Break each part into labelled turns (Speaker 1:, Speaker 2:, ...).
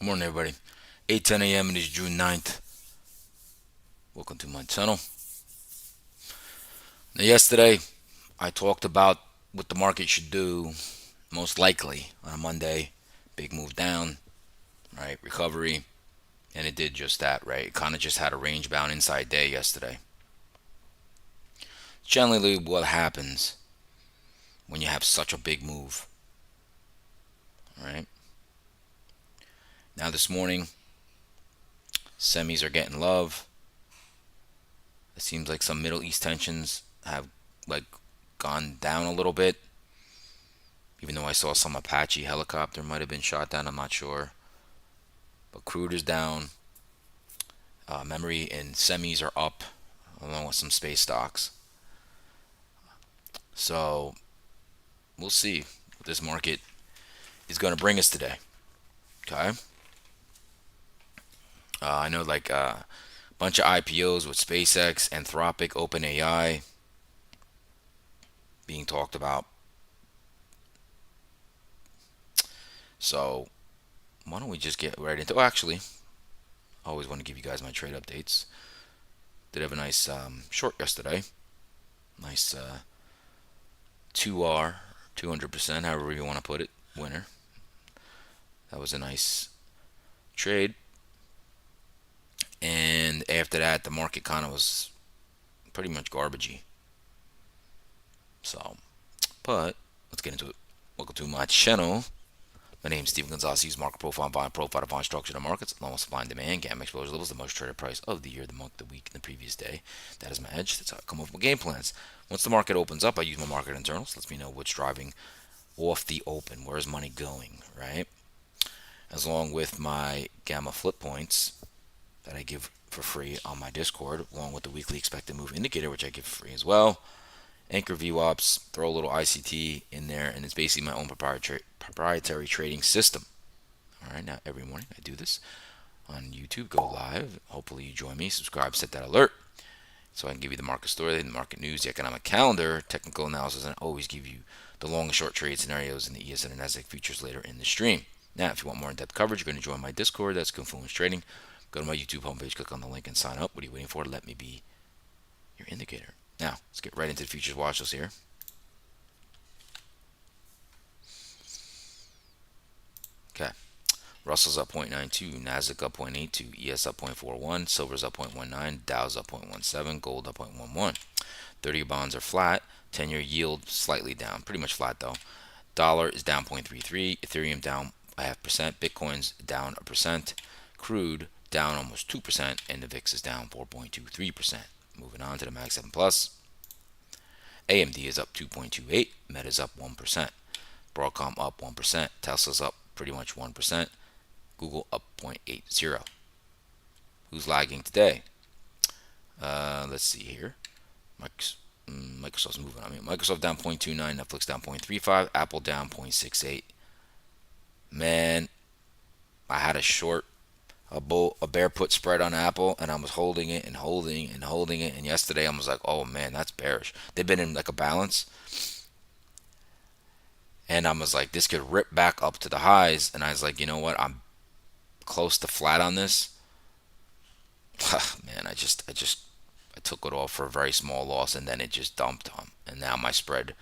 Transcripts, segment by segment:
Speaker 1: Good morning, everybody. 8:10 a.m. It is June 9th. Welcome to my channel. Now, yesterday, I talked about what the market should do most likely on a Monday. Big move down, right? Recovery. And it did just that, right? It kind of just had a range bound inside day yesterday. Generally, what happens when you have such a big move, right? Now, this morning, semis are getting love. It seems like some Middle East tensions have like gone down a little bit. Even though I saw some Apache helicopter might have been shot down, I'm not sure. But crude is down. Memory and semis are up, along with some space stocks. So we'll see what this market is going to bring us today. Okay. I know like a bunch of IPOs with SpaceX, Anthropic, OpenAI being talked about. So why don't we just get right into? Oh, actually, I always want to give you guys my trade updates. Did have a nice short yesterday. Nice 2R, 200%, however you want to put it, winner. That was a nice trade. And after that, the market kind of was pretty much garbagey. So, but let's get into it. Welcome to my channel. My name is Steven Gonzalez. Use market profile, buying profile to find structure of the markets, along with supply and demand, gamma exposure levels, the most traded price of the year, the month, the week, and the previous day. That is my edge. That's how I come up with game plans. Once the market opens up, I use my market internals. Lets me know what's driving off the open. Where's money going, right? As long with my gamma flip points that I give for free on my Discord, along with the weekly expected move indicator, which I give for free as well. Anchor VWAPs, throw a little ICT in there, and it's basically my own proprietary trading system. All right, now every morning I do this on YouTube. Go live. Hopefully you join me. Subscribe, set that alert, so I can give you the market story, the market news, the economic calendar, technical analysis, and I always give you the long and short trade scenarios in the ES and NASDAQ futures later in the stream. Now, if you want more in-depth coverage, you're going to join my Discord. That's Confluence Trading. Go to my YouTube homepage, click on the link, and sign up. What are you waiting for? Let me be your indicator. Now, let's get right into the futures watch list here. Okay. Russell's up 0.92, Nasdaq up 0.82, ES up 0.41, Silver's up 0.19, Dow's up 0.17, Gold up 0.11. 30-year bonds are flat. 10-year yield slightly down, pretty much flat though. Dollar is down 0.33, Ethereum down 0.5%, Bitcoin's down 1%, crude down almost 2%, and the VIX is down 4.23%. Moving on to the Mag 7 Plus. AMD is up 2.28, Meta's up 1%, Broadcom up 1%, Tesla's up pretty much 1%, Google up 0.80. Who's lagging today? Let's see here. Microsoft's moving on me. Microsoft down 0.29, Netflix down 0.35, Apple down 0.68. Man, I had a short, a bear put spread on Apple, and I was holding it and holding and holding it. And yesterday I was like, oh man, that's bearish. They've been in like a balance, and I was like, this could rip back up to the highs. And I was like, you know what? I'm close to flat on this. Man, I took it off for a very small loss, and then it just dumped on. And now my spread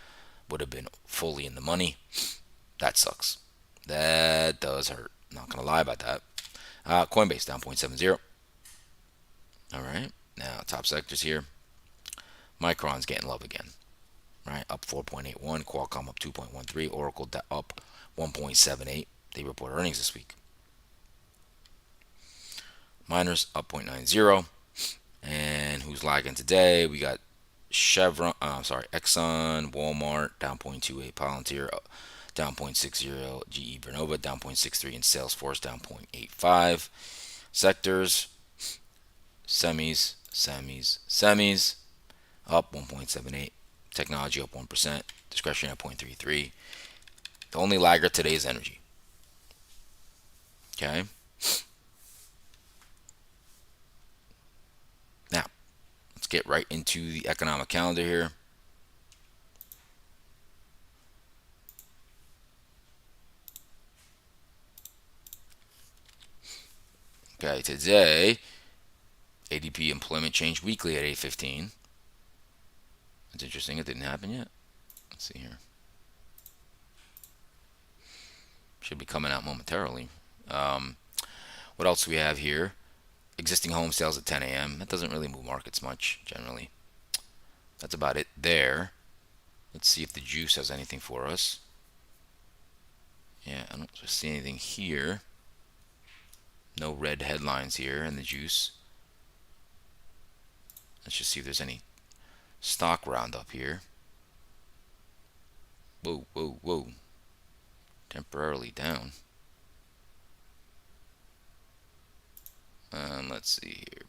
Speaker 1: would have been fully in the money. That sucks. That does hurt. Not gonna lie about that. Coinbase down 0.70. All right. Now top sectors here. Micron's getting love again. Right, up 4.81. Qualcomm up 2.13. Oracle up 1.78. They report earnings this week. Miners up 0.90. And who's lagging today? We got Exxon, Walmart down 0.28, Palantir down 0.60, GE Vernova down 0.63, and Salesforce down 0.85. Sectors, semis up 1.78, technology up 1%, discretionary up 0.33. The only laggard today is energy. Okay. Now, let's get right into the economic calendar here. Okay, today, ADP employment change weekly at 8:15. That's interesting. It didn't happen yet. Let's see here. Should be coming out momentarily. Um, what else do we have here? Existing home sales at 10 a.m. That doesn't really move markets much, generally. That's about it there. Let's see if the juice has anything for us. Yeah, I don't see anything here. No red headlines here in the juice. Let's just see if there's any stock roundup here. Whoa, whoa, whoa. Temporarily down. Let's see here.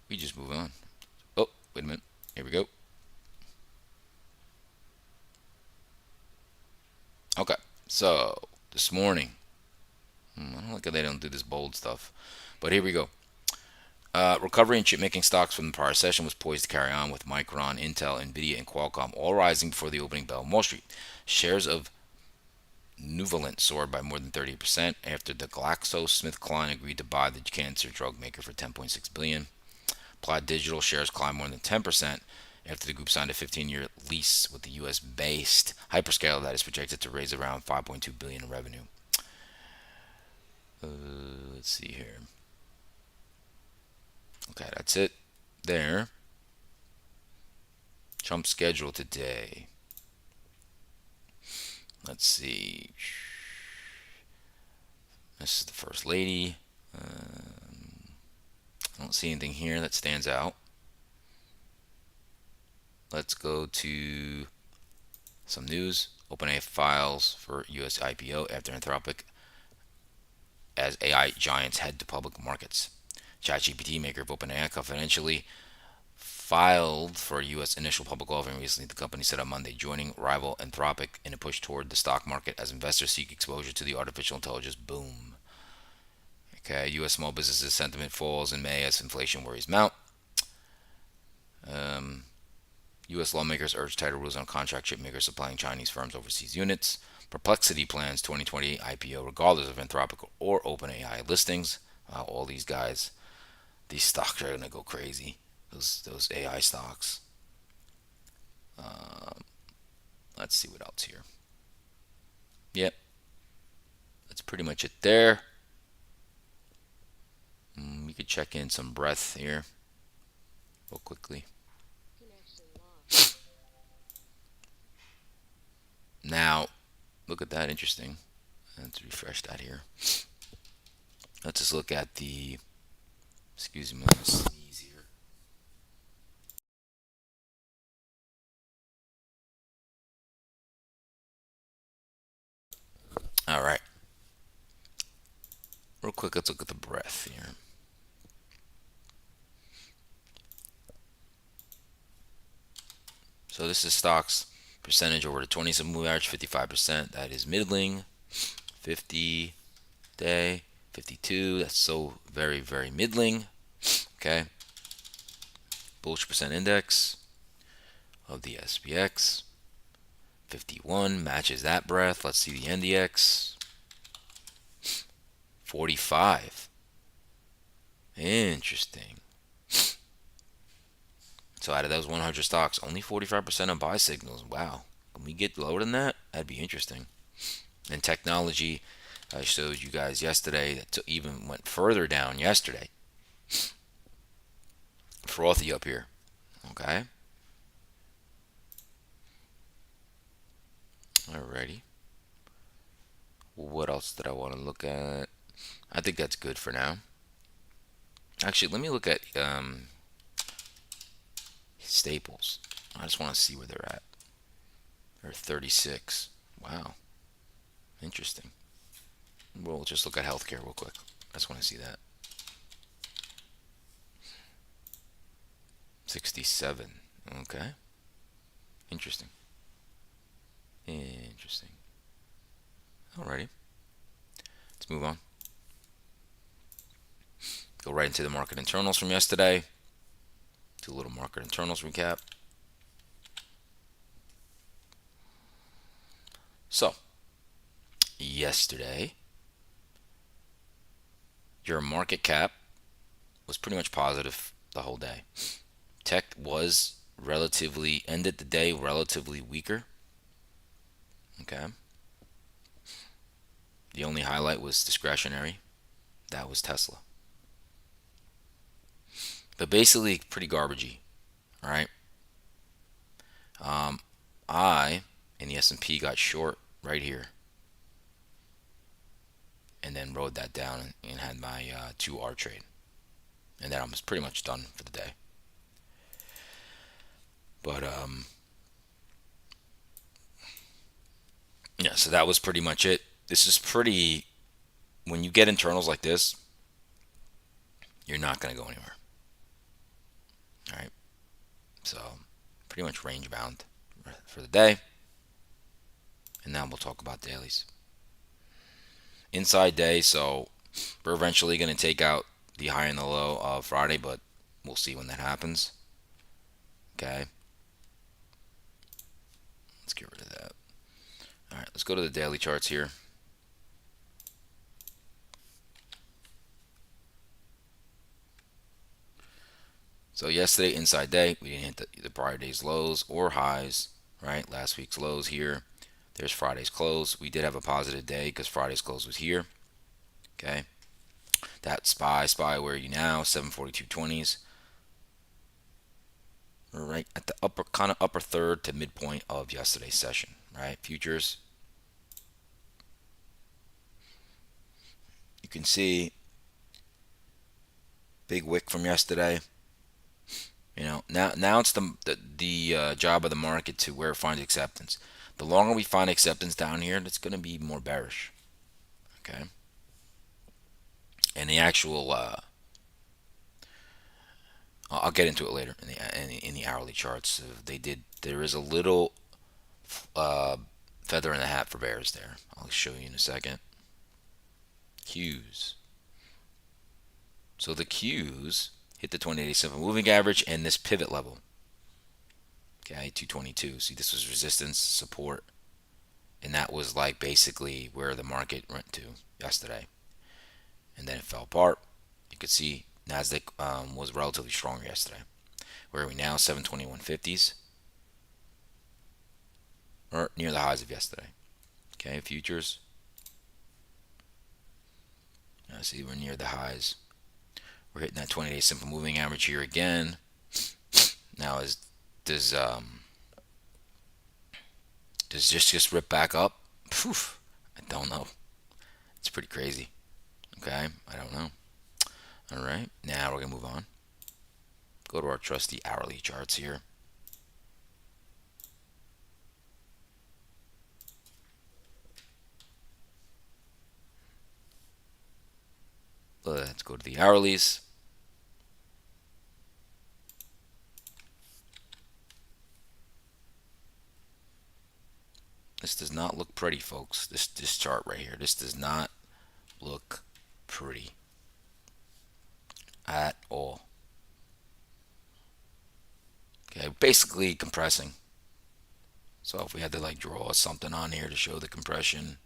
Speaker 1: We just move on. Oh, wait a minute. Here we go. Okay, so this morning, I don't like that they don't do this bold stuff, but here we go. Recovery in chip-making stocks from the prior session was poised to carry on with Micron, Intel, Nvidia, and Qualcomm all rising before the opening bell on Wall Street. Shares of Nuvalent soared by more than 30% after the GlaxoSmithKline agreed to buy the cancer drug maker for $10.6 billion. Applied Digital shares climbed more than 10% after the group signed a 15-year lease with the U.S.-based hyperscaler that is projected to raise around $5.2 billion in revenue. Let's see here. Okay, that's it there. Trump schedule today. Let's see. This is the First Lady. I don't see anything here that stands out. Let's go to some news. OpenAI files for U.S. IPO after Anthropic as AI giants head to public markets. ChatGPT maker of OpenAI confidentially filed for a U.S. initial public offering recently, the company said on Monday, joining rival Anthropic in a push toward the stock market as investors seek exposure to the artificial intelligence boom. Okay, U.S. small businesses sentiment falls in May as inflation worries mount. U.S. lawmakers urge tighter rules on contract chip makers supplying Chinese firms overseas units. Perplexity plans 2028 IPO regardless of Anthropic or OpenAI listings. Wow, all these guys, these stocks are gonna go crazy. Those AI stocks. Let's see what else here. Yep, that's pretty much it there. We could check in some breadth here real quickly. Now, look at that, interesting. Let's refresh that here. Let's just look at the, excuse me, I'm gonna sneeze here. All right. Real quick, let's look at the breadth here. So this is stocks percentage over the 27 moving average, 55%. That is middling. 50 day, 52. That's so very, very middling. Okay. Bullish percent index of the SPX. 51 matches that breadth. Let's see the NDX. 45. Interesting. So out of those 100 stocks, only 45% on buy signals. Wow. Can we get lower than that? That'd be interesting. And technology, I showed you guys yesterday that even went further down yesterday. Frothy up here. Okay. Alrighty. What else did I want to look at? I think that's good for now. Actually, let me look at staples. I just want to see where they're at. They're 36. Wow. Interesting. We'll just look at healthcare real quick. I just want to see that. 67. Okay. Interesting. Interesting. Alrighty. Let's move on. Go right into the market internals from yesterday. Do a little market internals recap. So, yesterday, your market cap was pretty much positive the whole day. Tech was relatively, ended the day relatively weaker. Okay. The only highlight was discretionary. That was Tesla. But basically, pretty garbagey. All right. Um, I in the S&P got short right here, and then rode that down and had my 2R trade, and then I was pretty much done for the day. But yeah, so that was pretty much it. This is pretty. When you get internals like this, you're not going to go anywhere. All right. So pretty much range bound for the day. And now we'll talk about dailies. Inside day, so we're eventually going to take out the high and the low of Friday, but we'll see when that happens. Okay. Let's get rid of that. All right, let's go to the daily charts here. So yesterday, inside day, we didn't hit the prior day's lows or highs, right? Last week's lows here. There's Friday's close. We did have a positive day because Friday's close was here. Okay. That SPY, where are you now? 742.20s. We're right at the upper third to midpoint of yesterday's session, right? Futures. You can see big wick from yesterday. You know, now it's the job of the market to where it finds acceptance. The longer we find acceptance down here, it's going to be more bearish. Okay. And the actual, I'll get into it later in the hourly charts. There is a little feather in the hat for bears there. I'll show you in a second. Qs. So the Qs hit the 20-day simple moving average and this pivot level. Okay, 222. See, this was resistance, support, and that was like basically where the market went to yesterday. And then it fell apart. You could see Nasdaq was relatively strong yesterday. Where are we now? 721.50s, or near the highs of yesterday. Okay, futures. Now see, we're near the highs. We're hitting that 20-day simple moving average here again. Now does just rip back up? Poof, I don't know. It's pretty crazy. Okay, I don't know. All right, now we're gonna move on. Go to our trusty hourly charts here. Let's go to the hourlies. This does not look pretty, folks. This chart right here. This does not look pretty at all. Okay, basically compressing. So if we had to like draw something on here to show the compression,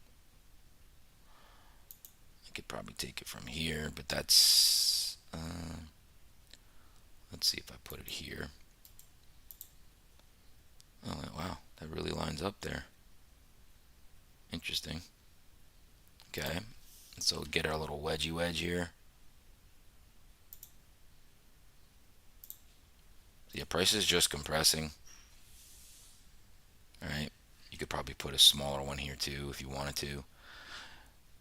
Speaker 1: I could probably take it from here, but that's let's see if I put it here. Oh wow, that really lines up there. Interesting. Okay, so get our little wedgie wedge here. Yeah, price is just compressing. All right, you could probably put a smaller one here too if you wanted to.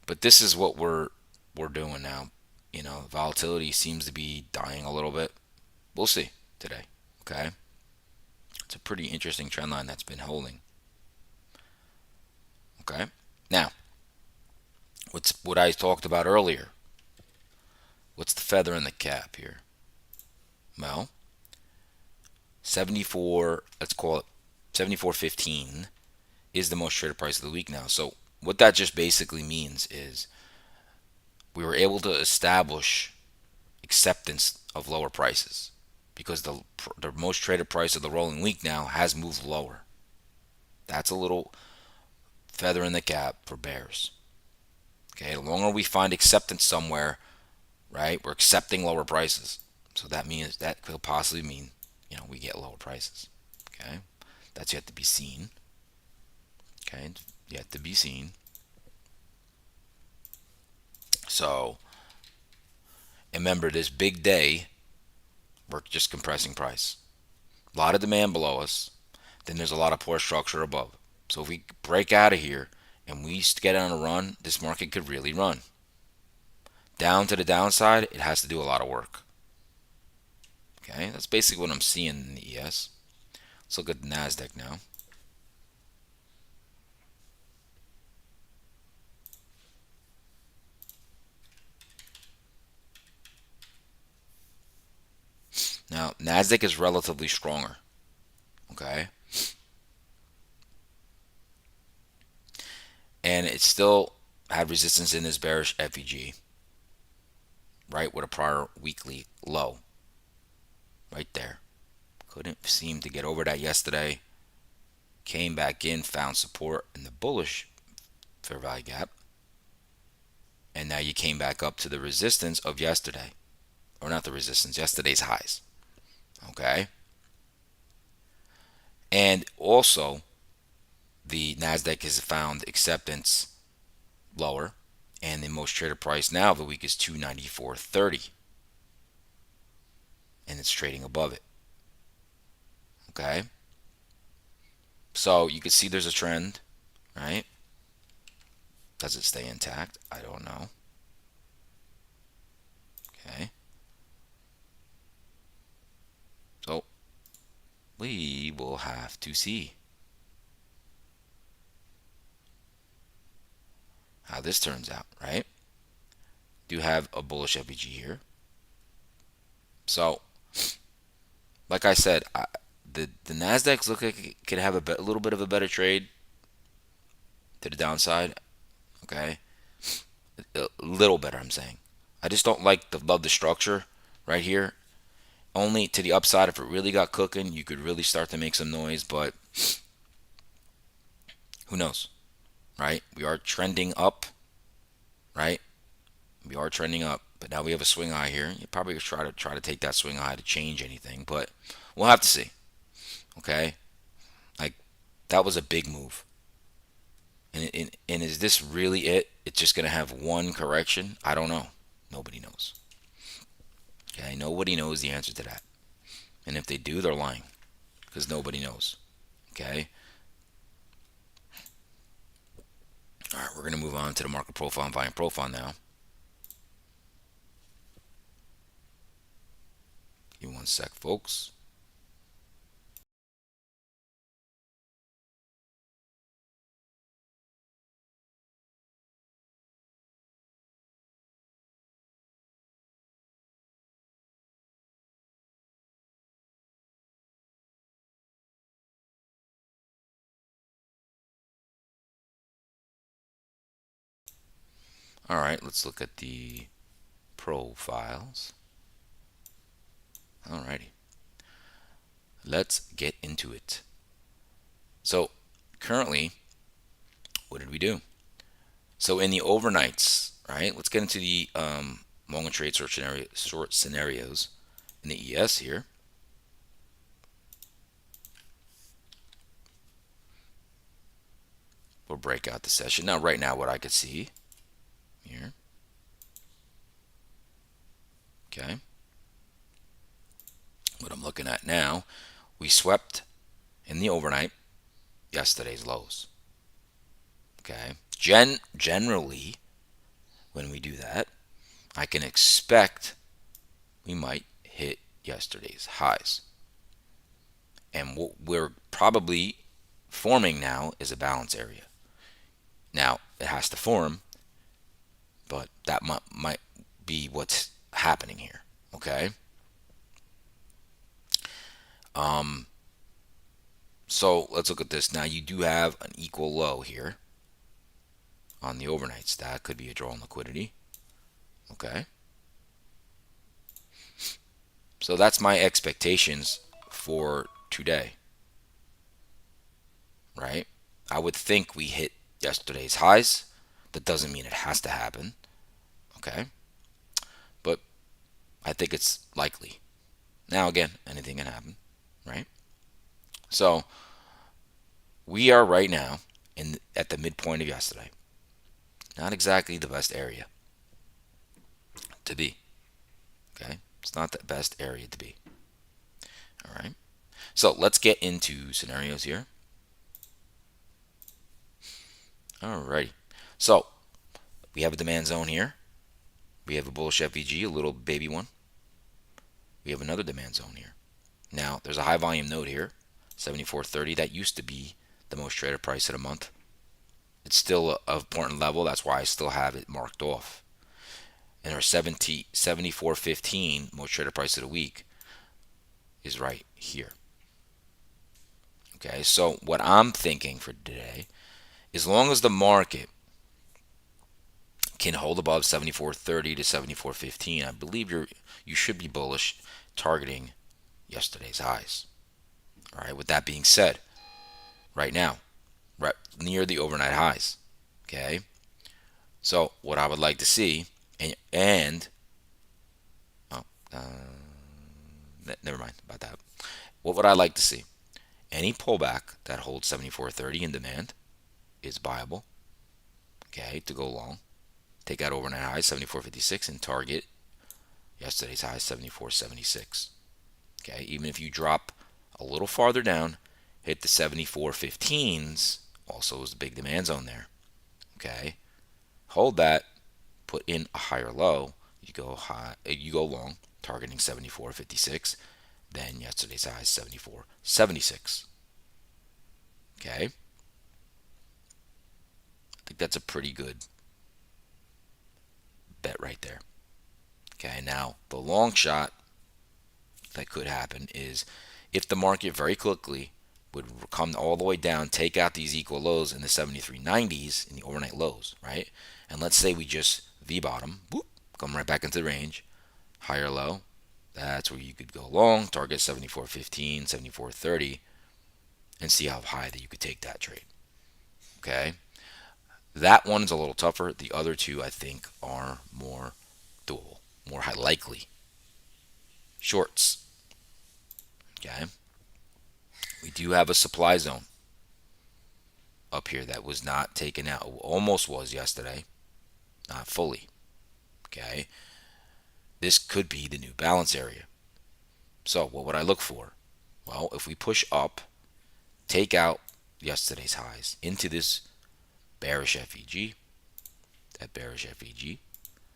Speaker 1: But this is what we're doing now. You know, volatility seems to be dying a little bit. We'll see today. Okay, it's a pretty interesting trend line that's been holding. Okay, now what I talked about earlier. What's the feather in the cap here? Well, 74. Let's call it 74.15 is the most traded price of the week now. So what that just basically means is we were able to establish acceptance of lower prices because the most traded price of the rolling week now has moved lower. That's a little feather in the cap for bears. Okay, the longer we find acceptance somewhere, right? We're accepting lower prices. So that means that could possibly mean, we get lower prices. Okay? That's yet to be seen. Okay? Yet to be seen. So, remember this big day, we're just compressing price. A lot of demand below us, then there's a lot of poor structure above. So if we break out of here and we get on a run, this market could really run. Down to the downside, it has to do a lot of work. Okay, that's basically what I'm seeing in the ES. Let's look at the NASDAQ now. Now, NASDAQ is relatively stronger. Okay, and it still had resistance in this bearish FEG, right, with a prior weekly low right there. Couldn't seem to get over that yesterday. Came back in, found support in the bullish fair value gap, and now you came back up to the resistance of yesterday, or not the resistance, yesterday's highs. Okay, and also the Nasdaq has found acceptance lower, and the most traded price now of the week is 294.30, and it's trading above it. Okay, so you can see there's a trend, right? Does it stay intact? I don't know. Okay, so we will have to see how this turns out, right? Do have a bullish FEG here. So, like I said, the Nasdaq's look like it could have a little bit of a better trade to the downside. Okay, a little better, I'm saying. I just don't love the structure right here. Only to the upside, if it really got cooking, you could really start to make some noise. But who knows, right? We are trending up, right? We are trending up, but now we have a swing high here. You probably try to take that swing high to change anything, but we'll have to see. Okay, like that was a big move. And is this really it? It's just going to have one correction? I don't know. Nobody knows. Okay, nobody knows the answer to that. And if they do, they're lying because nobody knows. Okay. All right, we're going to move on to the market profile and volume profile now. Give me one sec, folks. All right, let's look at the profiles. All righty. Let's get into it. So, currently, what did we do? So, in the overnights, right? Let's get into the long and trade short scenarios in the ES here. We'll break out the session. Now, right now, what I could see here, okay, what I'm looking at now, we swept in the overnight yesterday's lows. Okay, generally, when we do that, I can expect we might hit yesterday's highs. And what we're probably forming now is a balance area. Now, it has to form, but that might be what's happening here. Okay. Um, so let's look at this. Now, you do have an equal low here on the overnights. That could be a draw on liquidity. Okay. So that's my expectations for today, right? I would think we hit yesterday's highs. That doesn't mean it has to happen. Okay. But I think it's likely. Now, again, anything can happen, right? So we are right now in at the midpoint of yesterday. Not exactly the best area to be. Okay, it's not the best area to be. All right. So let's get into scenarios here. All righty. So we have a demand zone here. We have a bullish FVG, a little baby one. We have another demand zone here. Now there's a high volume node here, 74.30. That used to be the most traded price of the month. It's still a important level. That's why I still have it marked off. And our 74.15 most traded price of the week is right here. Okay, so what I'm thinking for today, as long as the market can hold above 74.30 to 74.15, I believe you should be bullish, targeting yesterday's highs. All right, with that being said, right now, right near the overnight highs. Okay, so what I would like to see, and oh, never mind about that. What would I like to see? Any pullback that holds 74.30 in demand is buyable. Okay, to go long. Take out overnight high 74.56 and target yesterday's high 74.76. Okay, even if you drop a little farther down, hit the 74.15s. Also is the big demand zone there. Okay, hold that, put in a higher low. You go high, you go long, targeting 74.56. Then yesterday's high 74.76. Okay, I think that's a pretty good bet right there. Okay, now the long shot that could happen is if the market very quickly would come all the way down, take out these equal lows in the 73.90s in the overnight lows, right? And let's say we just V bottom, boop, come right back into the range, higher low. That's where you could go long, target 74.15, 74.30, and see how high that you could take that trade. Okay, that one's a little tougher. The other two, I think, are more doable, more high likely. Shorts. Okay, we do have a supply zone up here that was not taken out. Almost was yesterday, not fully. Okay, this could be the new balance area. So what would I look for? Well, if we push up, take out yesterday's highs into this bearish FEG, that bearish FEG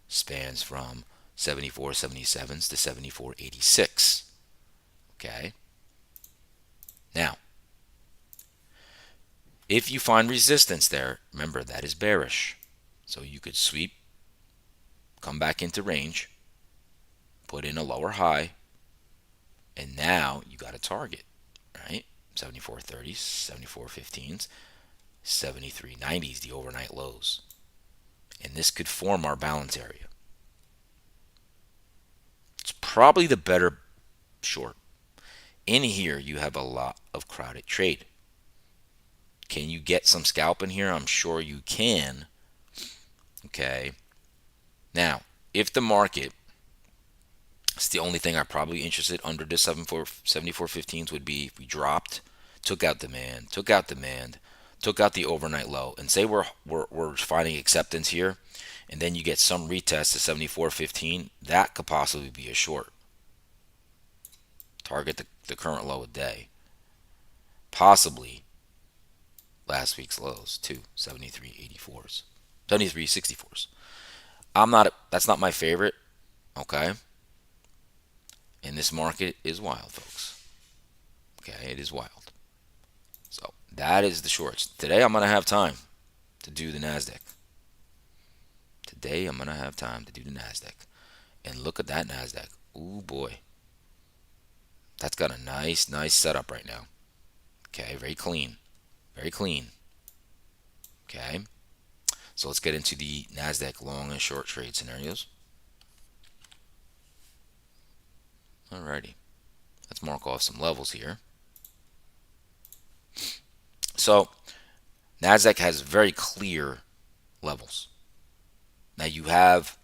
Speaker 1: spans from 74.77s to 74.86. Okay, now if you find resistance there, remember that is bearish. So you could sweep, come back into range, put in a lower high, and now you got a target, right? 74.30s, 74.15s, 73.90s, the overnight lows. And this could form our balance area. It's probably the better short. In here, you have a lot of crowded trade. Can you get some scalp in here? I'm sure you can. Okay. Now, if the market, it's the only thing I'm probably interested under the 74.15s would be if we dropped, took out demand, took out the overnight low, and say we're finding acceptance here, and then you get some retest to 74.15, that could possibly be a short. Target the current low a day. Possibly last week's lows too, 73.84s, 73.64s. That's not my favorite, okay? And this market is wild, folks. Okay, it is wild. So that is the shorts. Today I'm gonna have time to do the Nasdaq. Today I'm gonna have time to do the Nasdaq. And look at that Nasdaq. Ooh boy. That's got a nice setup right now. Okay, very clean. Very clean. Okay. So let's get into the Nasdaq long and short trade scenarios. Alrighty. Let's mark off some levels here. So Nasdaq has very clear levels. Now you have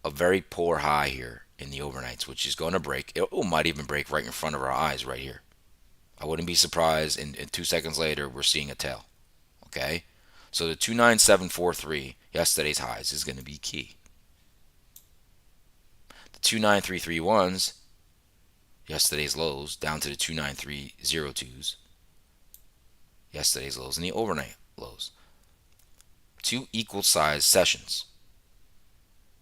Speaker 1: a very poor high here in the overnights, which is going to break. It might even break right in front of our eyes right here. I wouldn't be surprised, and 2 seconds later, we're seeing a tail. Okay? So the 29743, yesterday's highs, is going to be key. The 29331s, yesterday's lows, down to the 29302s, yesterday's lows, and the overnight lows. Two equal sized sessions,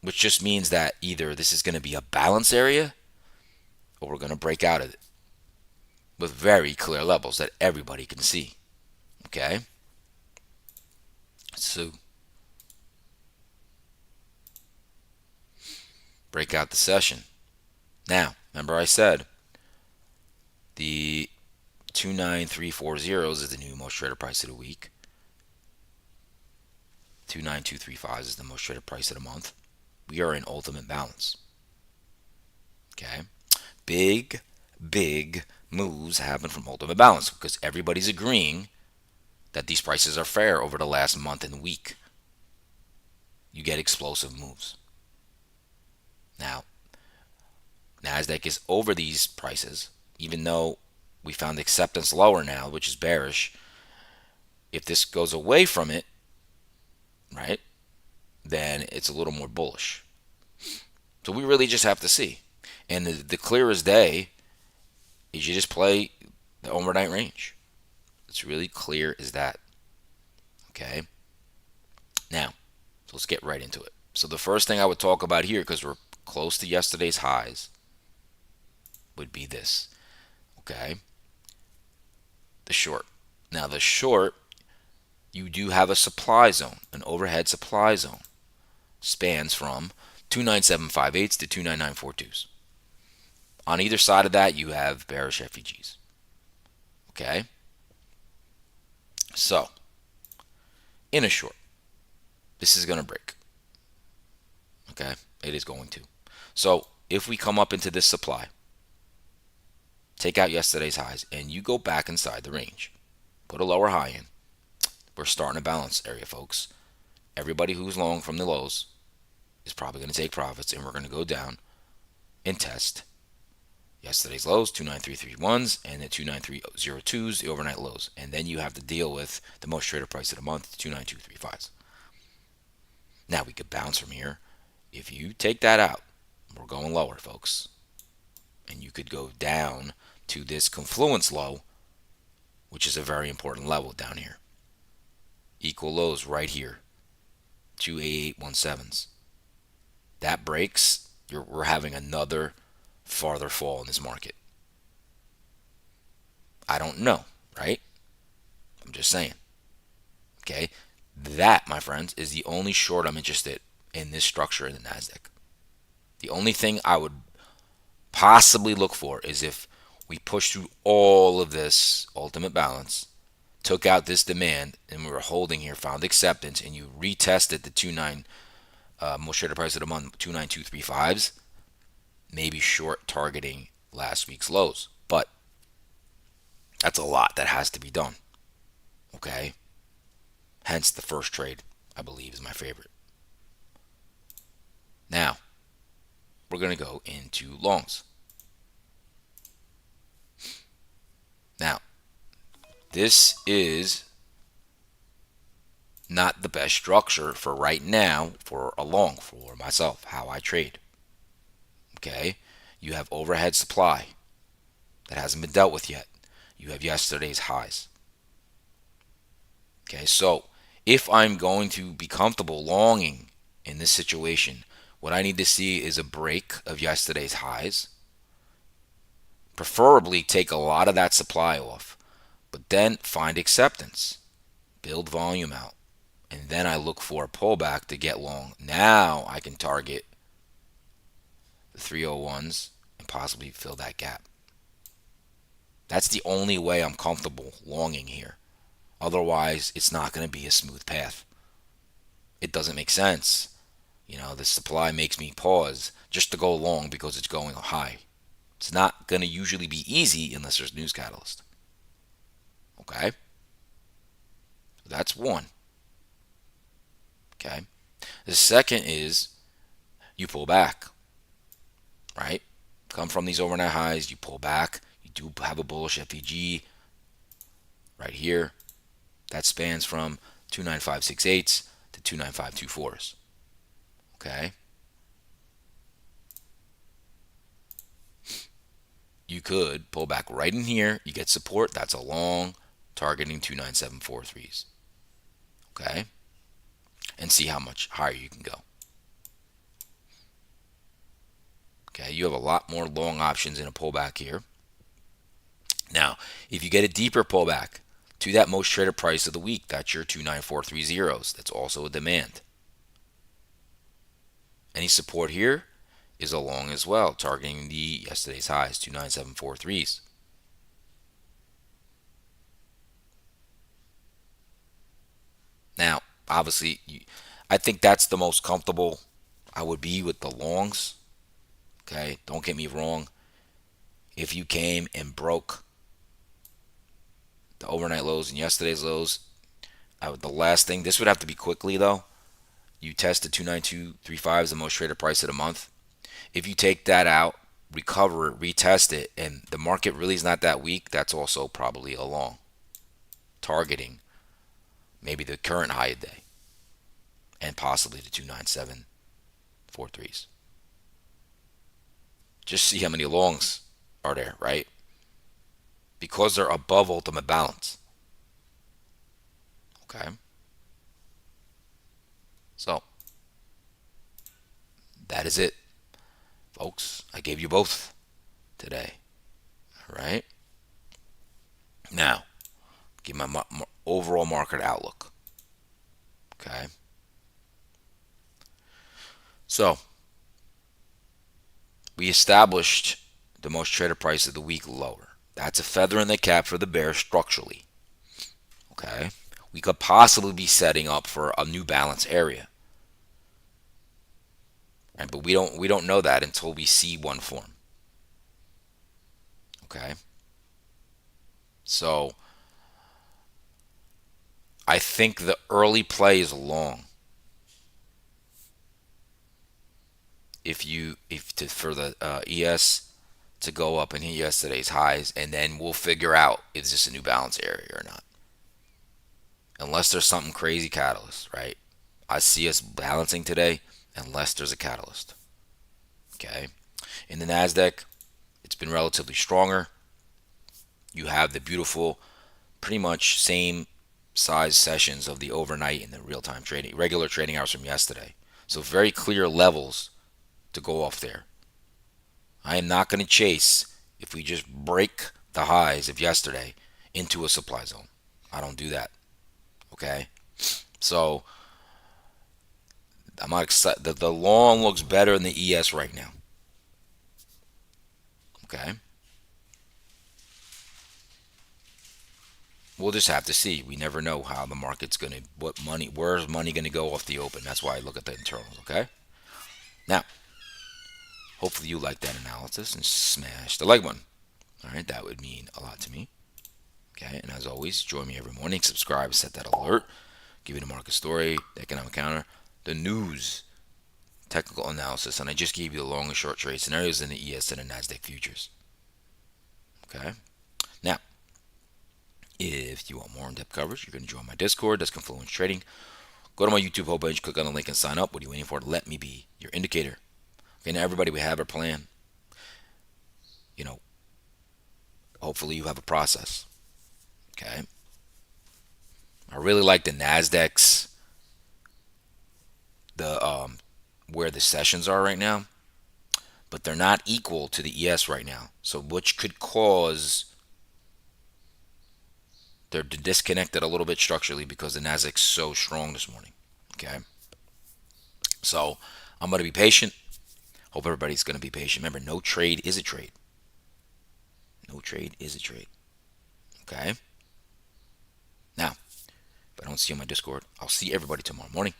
Speaker 1: which just means that either this is going to be a balance area or we're going to break out of it with very clear levels that everybody can see. Okay? So, break out the session. Now, remember I said the 29340s is the new most traded price of the week. 29235 is the most traded price of the month. We are in ultimate balance. Okay? Big moves happen from ultimate balance because everybody's agreeing that these prices are fair over the last month and week. You get explosive moves. Now, NASDAQ is over these prices, even though we found acceptance lower now, which is bearish. If this goes away from it, right, then it's a little more bullish. So we really just have to see. And the clearest day is you just play the overnight range. It's really clear as that. Okay? Now, so let's get right into it. So the first thing I would talk about here, because we're close to yesterday's highs, would be this. Okay? The short. Now, the short, you do have a supply zone, an overhead supply zone. Spans from 29758s to 29942s. On either side of that, you have bearish FEGs. Okay? So, in a short, this is going to break. Okay? It is going to. So, if we come up into this supply, take out yesterday's highs, and you go back inside the range, put a lower high in, we're starting a balance area, folks. Everybody who's long from the lows is probably going to take profits, and we're going to go down and test yesterday's lows, 29331s, and the 29302s, the overnight lows. And then you have to deal with the most traded price of the month, 29235s. Now we could bounce from here. If you take that out, we're going lower, folks. And you could go down to this confluence low, which is a very important level down here. Equal lows right here, 28817s. That breaks, we're having another farther fall in this market. I don't know, right? I'm just saying. Okay? That, my friends, is the only short I'm interested in this structure in the NASDAQ. The only thing I would possibly look for is if we push through all of this ultimate balance, took out this demand, and we were holding here, found acceptance, and you retested the 29 most traded price of the month, 29235s, maybe short targeting last week's lows. But that's a lot that has to be done. Okay? Hence the first trade, I believe, is my favorite. Now, we're going to go into longs. Now, this is not the best structure for right now for a long, for myself, how I trade. Okay? You have overhead supply that hasn't been dealt with yet. You have yesterday's highs. Okay, so if I'm going to be comfortable longing in this situation, what I need to see is a break of yesterday's highs. Preferably take a lot of that supply off, but then find acceptance, build volume out, and then I look for a pullback to get long. Now I can target the 301s and possibly fill that gap. That's the only way I'm comfortable longing here. Otherwise, it's not going to be a smooth path. It doesn't make sense. You know, the supply makes me pause just to go long because it's going high. It's not going to usually be easy unless there's news catalyst. Okay? That's one. Okay? The second is you pull back. right? Come from these overnight highs, you pull back. You do have a bullish FEG right here that spans from 29568s to 29524s. Okay? You could pull back right in here. You get support. That's a long targeting 29743s. Okay? And see how much higher you can go. Okay? You have a lot more long options in a pullback here. Now, if you get a deeper pullback to that most traded price of the week, that's your 29430s. That's also a demand. Any support here is a long as well, targeting the yesterday's highs, 29743s. Now, obviously, I think that's the most comfortable I would be with the longs. Okay, don't get me wrong. If you came and broke the overnight lows and yesterday's lows, the last thing, this would have to be quickly though. You test the 29235 is the most traded price of the month. If you take that out, recover it, retest it, and the market really is not that weak, that's also probably a long. Targeting maybe the current high of the day and possibly the 29743s. Just see how many longs are there, right? Because they're above ultimate balance. Okay. So that is it, folks. I gave you both today. All right. Now, give my overall market outlook. Okay. So we established the most traded price of the week lower. That's a feather in the cap for the bear structurally. Okay. We could possibly be setting up for a new balance area. Right? But we don't know that until we see one form. Okay. So I think the early play is long. For the ES to go up and hit yesterday's highs, and then we'll figure out is this a new balance area or not. Unless there's something crazy catalyst, right? I see us balancing today unless there's a catalyst. Okay. In the Nasdaq, it's been relatively stronger. You have the beautiful, pretty much same size sessions of the overnight and the real-time trading, regular trading hours from yesterday. So very clear levels to go off there. I am not going to chase if we just break the highs of yesterday into a supply zone. I don't do that. Okay? So I'm not excited. The long looks better than the ES right now. Okay? We'll just have to see. We never know how the market's going to, where's money going to go off the open. That's why I look at the internals. Okay? Now, hopefully you like that analysis and smash the like button. All right, that would mean a lot to me. Okay, and as always, join me every morning. Subscribe, set that alert. Give you the market story, the economic counter, the news, technical analysis, and I just gave you the long and short trade scenarios in the ES and the Nasdaq futures. Okay, now if you want more in-depth coverage, you're going to join my Discord. That's Confluence Trading. Go to my YouTube homepage, click on the link, and sign up. What are you waiting for? Let me be your indicator. Okay, now everybody, we have our plan. You know, hopefully you have a process. Okay. I really like the Nasdaq's, the where the sessions are right now, but they're not equal to the ES right now. So which could cause they're disconnected a little bit structurally because the Nasdaq's so strong this morning. Okay. So I'm going to be patient. Hope everybody's going to be patient. Remember, no trade is a trade. No trade is a trade. Okay. Now, if I don't see you on my Discord, I'll see everybody tomorrow morning.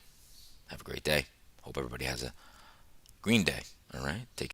Speaker 1: Have a great day. Hope everybody has a green day. All right. Take